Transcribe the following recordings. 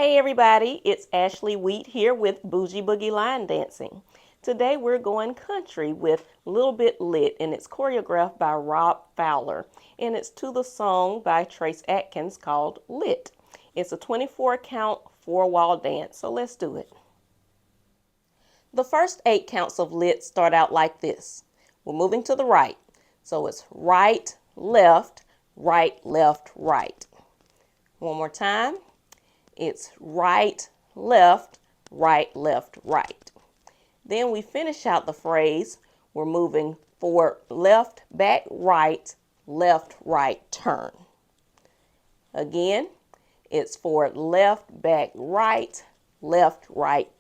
Hey everybody, it's Ashley Wheat here with Bougie Boogie Line Dancing. Today we're going country with Little Bit Lit, and it's choreographed by Fowler, and it's to the song by Adkins called Lit. It's a 24 count, 4-wall dance, so let's do it. The first 8 counts of Lit start out like this. We're moving to the right, so it's right, left, right, left, right. One more time. It's right, left, right, left, right. Then we finish out the phrase. We're moving forward, left, back, right, turn. Again, it's forward, left, back, right,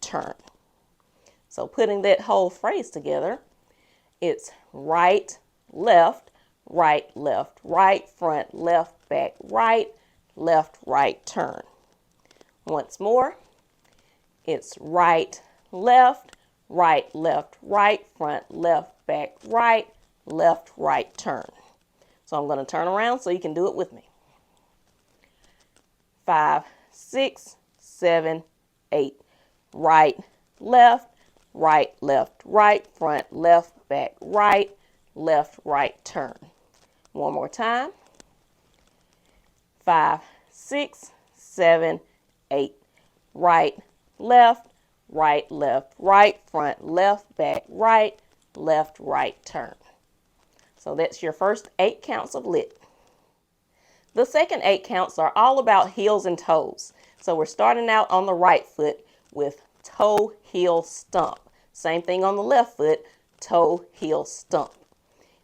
turn. So putting that whole phrase together, it's right, left, right, front, left, back, right, turn. Once more, it's right, left, front, left, back, right, turn. So I'm going to turn around so you can do it with me. 5, 6, 7, 8. Right, left, front, left, back, right, turn. One more time. 5, 6, 7, 8. Right, left, front, left, back, right, turn. So that's your first 8 counts of Lit. The second 8 counts are all about heels and toes. So we're starting out on the right foot with toe, heel, stump. Same thing on the left foot, toe, heel, stump.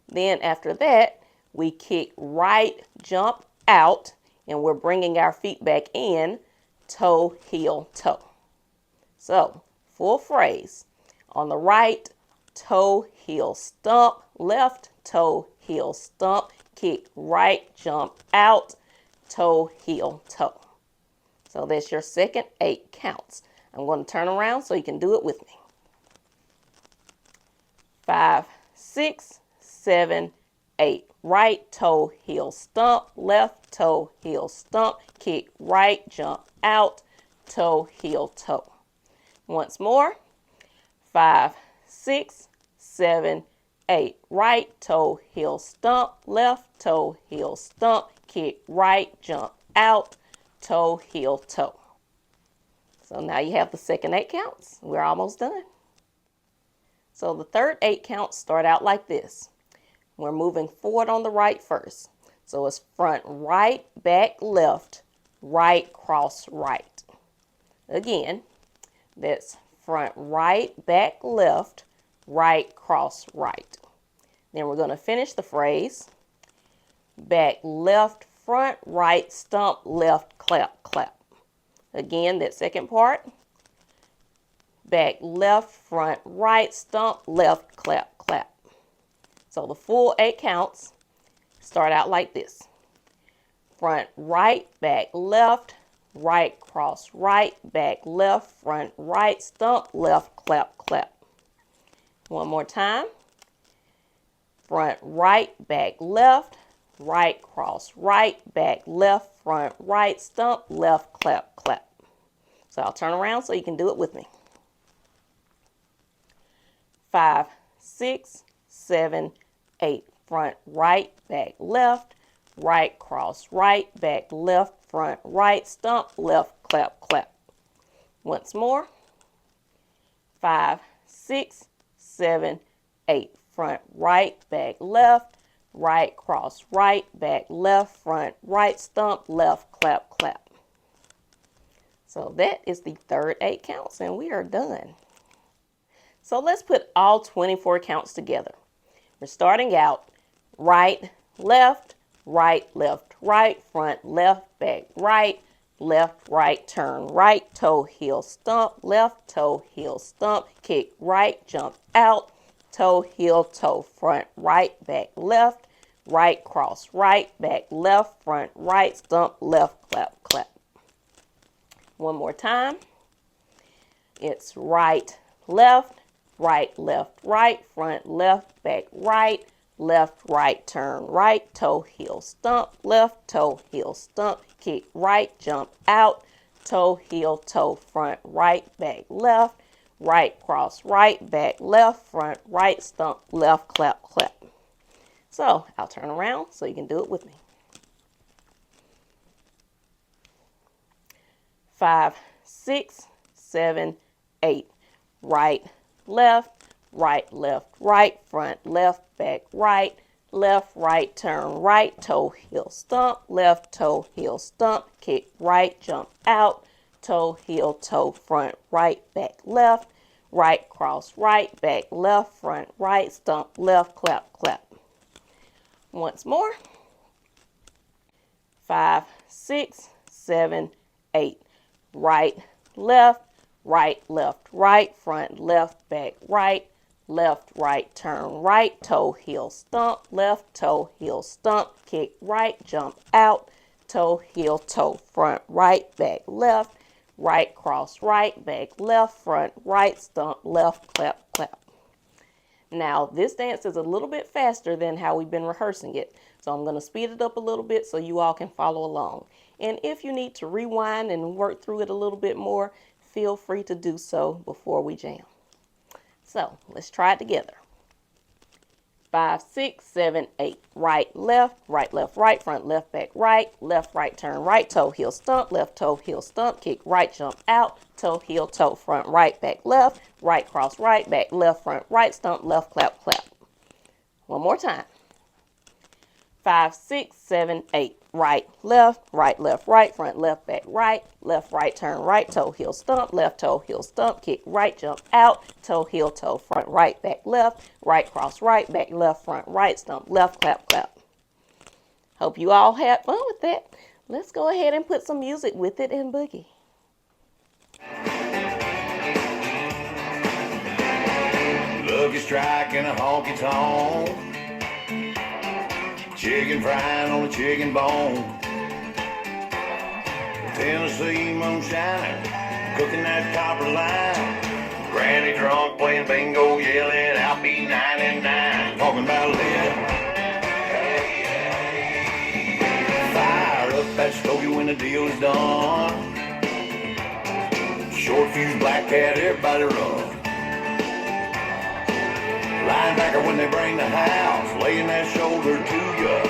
Then after that, we kick right, jump out, and we're bringing our feet back in, toe, heel, toe. So, full phrase. On the right, toe, heel, stump. Left, toe, heel, stump. Kick right, jump out, toe, heel, toe. So that's your second 8 counts. I'm going to turn around so you can do it with me. 5, 6, 7, 8. Right toe, heel, stump. Left toe, heel, stump. Kick right, jump out, toe, heel, toe. Once more. 5, 6, 7, 8. Right toe, heel, stump. Left toe, heel, stump. Kick right, jump out, toe, heel, toe. So now you have the second 8 counts. We're almost done. So the third 8 counts start out like this. We're moving forward on the right first. So it's front right, back left, right, cross right. Again, that's front right, back left, right, cross right. Then we're going to finish the phrase. Back left, front, right, stump, left, clap, clap. Again, that second part. Back left, front, right, stump, left, clap, clap. So the full 8 counts start out like this. Front right, back left, right, cross right, back left, front right, stump, left, clap, clap. One more time. Front right, back left, right, cross right, back left, front right, stump, left, clap, clap. So I'll turn around so you can do it with me. 5, 6, 7, 8. Front right, back left, right, cross right, back left, front right, stump, left, clap, clap. Once more. 5, 6, 7, 8. Front right, back left, right, cross right, back left, front right, stump, left, clap, clap. So that is the third 8 counts, and we are done. So let's put all 24 counts together. We're starting out right, left, right, front, left, back, right, turn, right toe, heel, stump, left toe, heel, stump, kick right, jump out, toe, heel, toe, front, right, back, left, right, cross, right, back, left, front, right, stump, left, clap, clap. One more time. It's right, left, right, front, left, back, right, turn, right toe, heel, stump, left toe, heel, stump, kick right, jump out, toe, heel, toe, front, right, back, left, right, cross, right, back, left, front, right, stump, left, clap, clap. So I'll turn around so you can do it with me. 5, 6, 7, 8. Right, left, right, left, right, front, left, back, right, left, right, turn, right, toe, heel, stump, left, toe, heel, stump, kick, right, jump out, toe, heel, toe, front, right, back, left, right, cross, right, back, left, front, right, stump, left, clap, clap. Once more. 5, 6, 7, 8. Right, left, right, left, right, front, left, back, right, left, right, turn, right, toe, heel, stump, left, toe, heel, stump, kick, right, jump out, toe, heel, toe, front, right, back, left, right, cross, right, back, left, front, right, stump, left, clap, clap. Now, this dance is a little bit faster than how we've been rehearsing it, so I'm going to speed it up a little bit so you all can follow along. And if you need to rewind and work through it a little bit more, feel free to do so before we jam. So, let's try it together. 5, 6, 7, 8. Right, left, right, front, left, back, right, turn, right, toe, heel, stump, left, toe, heel, stump, kick, right, jump out, toe, heel, toe, front, right, back, left, right, cross, right, back, left, front, right, stump, left, clap, clap. One more time. 5, 6, 7, 8. Right, left, right, front, left, back, right, turn, right, toe, heel, stump, left, toe, heel, stump, kick, right, jump out, toe, heel, toe, front, right, back, left, right, cross, right, back, left, front, right, stump, left, clap, clap. Hope you all had fun with that. Let's go ahead and put some music with it and boogie. Lucky strike and a honky tonk, chicken frying on a chicken bone, Tennessee moonshiner cooking that copper line, granny drunk playing bingo yelling I'll be 99, talking about lead. Fire up that stogie when the deal is done, short fuse black cat everybody run. Linebacker when they bring the house, laying that shoulder to ya.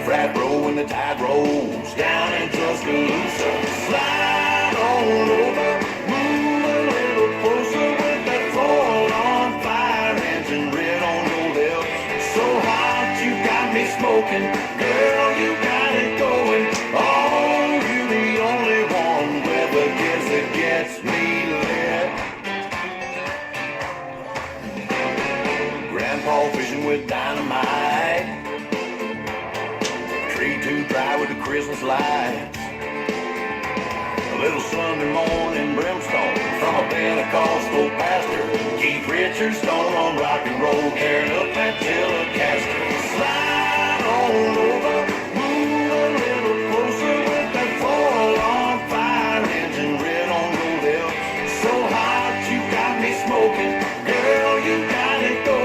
Frat bro when the tide rolls down in Tuscaloosa. Slide on over, move a little closer with that floor on fire, engine red on your lips. So hot you got me smoking, girl you got it going. Oh, you the only one with a kiss that gets me lit. Grandpa fishing with dynamite, tree too dry with the Christmas lights, a little Sunday morning brimstone from a Pentecostal pastor, Keith Richards stone on rock and roll, tearing up that Telecaster. Slide on over, move a little closer with that foil on fire, engine red on your lips. So hot you got me smoking, girl you got it going.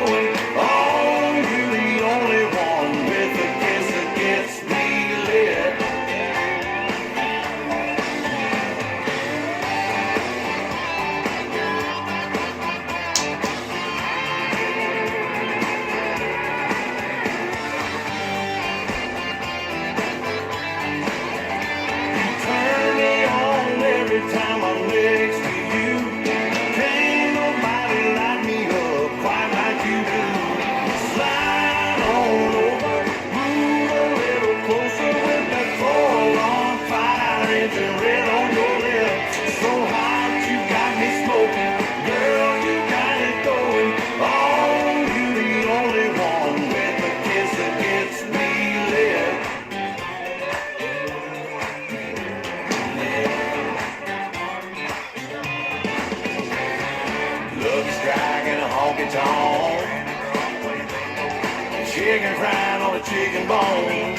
Chicken frying on a chicken bone,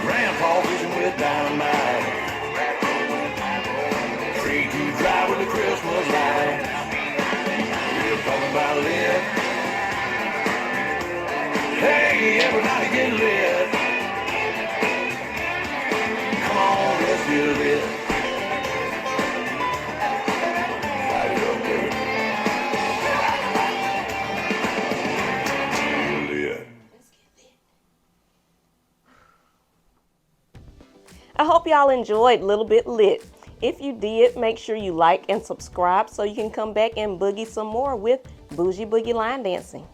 Grandpa fishing with dynamite, tree too dry with the Christmas lights. We're talking about lit. Hey, everybody get lit. Come on, let's feel it. Light it up, baby. Feel it. I hope y'all enjoyed Little Bit Lit. If you did, make sure you like and subscribe so you can come back and boogie some more with Bougie Boogie Line Dancing.